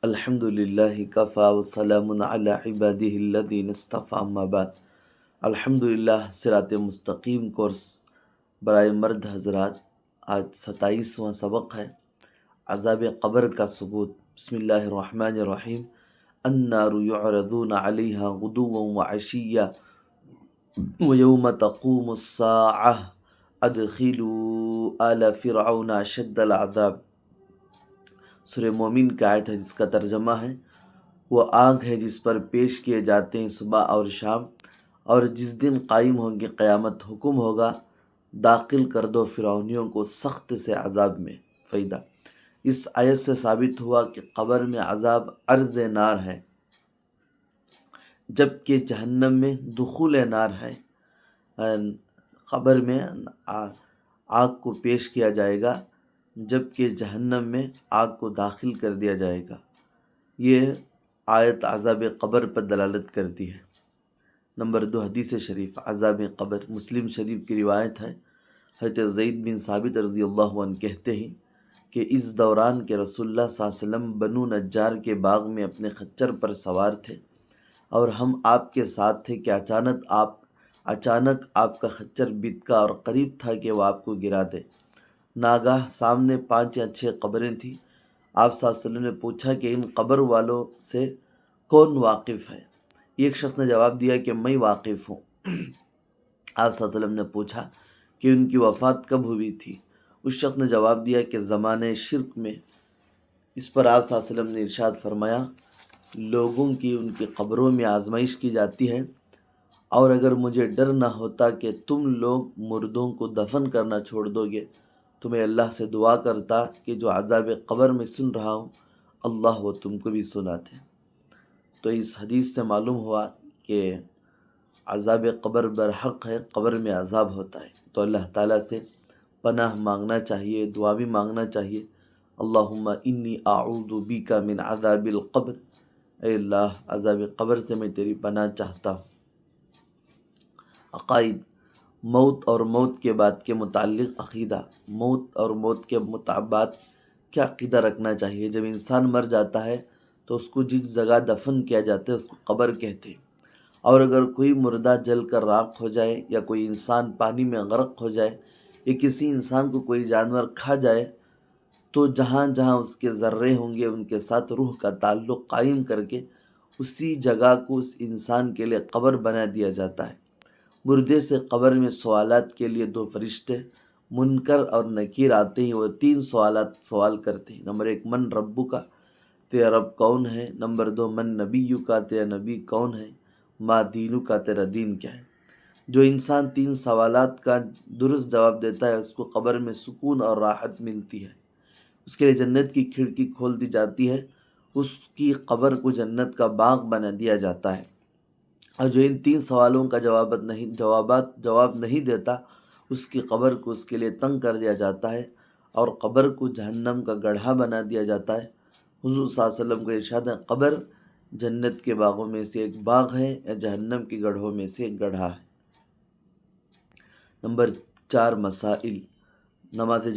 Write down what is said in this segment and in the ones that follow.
الحمد للہ کفا وسلام علی عبادہ الذین اصطفیٰ اما بعد۔ الحمد للہ صراط مستقیم کورس برائے مرد حضرات، آج 27واں سبق ہے عذاب قبر کا ثبوت۔ بسم اللہ الرحمن الرحیم۔ النار یعرضون علیہا غدوا وعشیا ویوم تقوم الساعہ ادخلوا آل فرعون اشد العذاب۔ سورہ مومن کا آیت ہے جس کا ترجمہ ہے وہ آگ ہے جس پر پیش کیے جاتے ہیں صبح اور شام، اور جس دن قائم ہوگی قیامت حکم ہوگا داخل کر دو فرعونیوں کو سخت سے عذاب میں۔ فائدہ: اس آیت سے ثابت ہوا کہ قبر میں عذاب عرض نار ہے، جبکہ جہنم میں دخول نار ہے۔ قبر میں آگ کو پیش کیا جائے گا، جبکہ جہنم میں آگ کو داخل کر دیا جائے گا۔ یہ آیت عذاب قبر پر دلالت کرتی ہے۔ نمبر 2، حدیث شریف عذاب قبر۔ مسلم شریف کی روایت ہے، حضرت زید بن ثابت رضی اللہ عنہ کہتے ہیں کہ اس دوران کے رسول اللہ صلی اللہ علیہ وسلم بنو نجار کے باغ میں اپنے خچر پر سوار تھے اور ہم آپ کے ساتھ تھے کہ اچانک آپ کا خچر بتکا اور قریب تھا کہ وہ آپ کو گرا دے۔ ناگاہ سامنے 5 یا 6 قبریں تھیں۔ آپ صلی اللہ علیہ وسلم نے پوچھا کہ ان قبر والوں سے کون واقف ہے؟ ایک شخص نے جواب دیا کہ میں واقف ہوں۔ آپ صلی اللہ علیہ وسلم نے پوچھا کہ ان کی وفات کب ہوئی تھی؟ اس شخص نے جواب دیا کہ زمانے شرک میں۔ اس پر آپ صلی اللہ علیہ وسلم نے ارشاد فرمایا، لوگوں کی ان کی قبروں میں آزمائش کی جاتی ہے، اور اگر مجھے ڈر نہ ہوتا کہ تم لوگ مردوں کو دفن کرنا چھوڑ دو گے تو میں اللہ سے دعا کرتا کہ جو عذاب قبر میں سن رہا ہوں اللہ وہ تم کو بھی سناتے۔ تو اس حدیث سے معلوم ہوا کہ عذاب قبر برحق ہے، قبر میں عذاب ہوتا ہے، تو اللہ تعالیٰ سے پناہ مانگنا چاہیے، دعا بھی مانگنا چاہیے۔ اللہم انی اعوذ بک من عذاب القبر، اے اللہ عذاب قبر سے میں تیری پناہ چاہتا ہوں۔ عقائد: موت اور موت کے بعد کے متعلق عقیدہ۔ موت اور موت کے بعد کیا عقیدہ رکھنا چاہیے؟ جب انسان مر جاتا ہے تو اس کو جس جگہ دفن کیا جاتا ہے اس کو قبر کہتے ہیں، اور اگر کوئی مردہ جل کر راکھ ہو جائے یا کوئی انسان پانی میں غرق ہو جائے یا کسی انسان کو کوئی جانور کھا جائے تو جہاں جہاں اس کے ذرے ہوں گے ان کے ساتھ روح کا تعلق قائم کر کے اسی جگہ کو اس انسان کے لیے قبر بنا دیا جاتا ہے۔ مردے سے قبر میں سوالات کے لیے 2 فرشتے منکر اور نکیر آتے ہیں۔ وہ 3 سوال کرتے ہیں۔ نمبر 1، من ربو کا، تیرا رب کون ہے؟ نمبر 2، من نبیو کا، تیرا نبی کون ہے؟ ما دینو کا، تیرا دین کیا ہے؟ جو انسان 3 سوالات کا درست جواب دیتا ہے اس کو قبر میں سکون اور راحت ملتی ہے، اس کے لیے جنت کی کھڑکی کھول دی جاتی ہے، اس کی قبر کو جنت کا باغ بنا دیا جاتا ہے۔ اور جو ان 3 سوالوں کا جواب نہیں دیتا اس کی قبر کو اس کے لیے تنگ کر دیا جاتا ہے اور قبر کو جہنم کا گڑھا بنا دیا جاتا ہے۔ حضور صلی اللہ علیہ وسلم کا ارشاد ہے، قبر جنت کے باغوں میں سے ایک باغ ہے یا جہنم کے گڑھوں میں سے ایک گڑھا ہے۔ نمبر 4، مسائل۔ نماز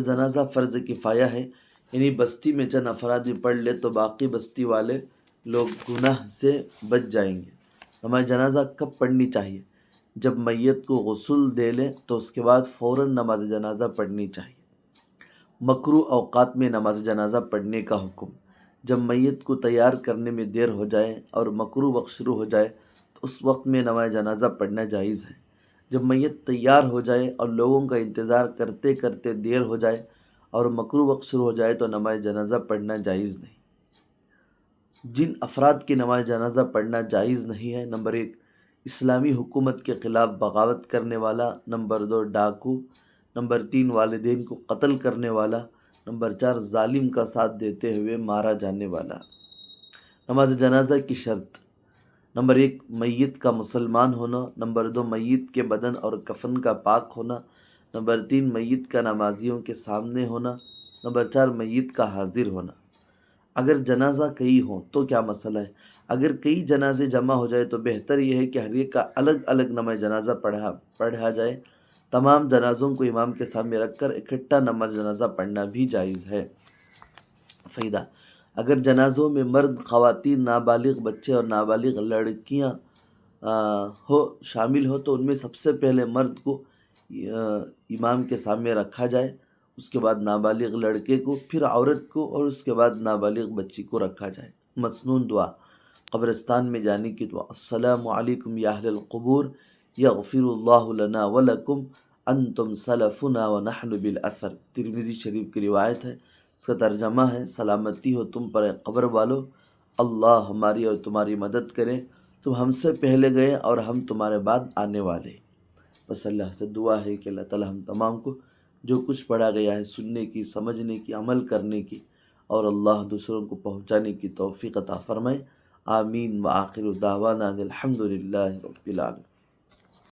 جنازہ فرض کفایہ ہے، یعنی بستی میں چند افراد بھی پڑھ لے تو باقی بستی والے لوگ گناہ سے بچ جائیں گے۔ نماز جنازہ کب پڑھنی چاہیے؟ جب میت کو غسل دے لے تو اس کے بعد فوراً نماز جنازہ پڑھنی چاہیے۔ مکروہ اوقات میں نماز جنازہ پڑھنے کا حکم: جب میت کو تیار کرنے میں دیر ہو جائے اور مکروہ وقت شروع ہو جائے تو اس وقت میں نماز جنازہ پڑھنا جائز ہے۔ جب میت تیار ہو جائے اور لوگوں کا انتظار کرتے کرتے دیر ہو جائے اور مکروہ وقت شروع ہو جائے تو نماز جنازہ پڑھنا جائز نہیں۔ جن افراد کی نماز جنازہ پڑھنا جائز نہیں ہے: نمبر 1، اسلامی حکومت کے خلاف بغاوت کرنے والا۔ نمبر 2، ڈاکو۔ نمبر 3، والدین کو قتل کرنے والا۔ نمبر 4، ظالم کا ساتھ دیتے ہوئے مارا جانے والا۔ نماز جنازہ کی شرط: نمبر 1، میت کا مسلمان ہونا۔ نمبر 2، میت کے بدن اور کفن کا پاک ہونا۔ نمبر 3، میت کا نمازیوں کے سامنے ہونا۔ نمبر 4، میت کا حاضر ہونا۔ اگر جنازہ کئی ہوں تو کیا مسئلہ ہے؟ اگر کئی جنازے جمع ہو جائے تو بہتر یہ ہے کہ ہر ایک کا الگ الگ نماز جنازہ پڑھا جائے۔ تمام جنازوں کو امام کے سامنے رکھ کر اکٹھا نماز جنازہ پڑھنا بھی جائز ہے۔ فائدہ: اگر جنازوں میں مرد، خواتین، نابالغ بچے اور نابالغ لڑکیاں شامل ہو تو ان میں سب سے پہلے مرد کو امام کے سامنے رکھا جائے، اس کے بعد نابالغ لڑکے کو، پھر عورت کو، اور اس کے بعد نابالغ بچی کو رکھا جائے۔ مسنون دعا، قبرستان میں جانے کی دعا: السلام علیکم یا اہل القبور، یغفر اللہ لنا ولکم، انتم سلفنا ونحن بالاثر۔ ترمذی شریف کی روایت ہے، اس کا ترجمہ ہے: سلامتی ہو تم پر قبر والو، اللہ ہماری اور تمہاری مدد کرے، تم ہم سے پہلے گئے اور ہم تمہارے بعد آنے والے۔ بس اللہ سے دعا ہے کہ اللہ تعالی ہم تمام کو جو کچھ پڑھا گیا ہے سننے کی، سمجھنے کی، عمل کرنے کی، اور اللہ دوسروں کو پہنچانے کی توفیق عطا فرمائے۔ آمین۔ وآخر دعوانا الحمد للہ رب العالمین۔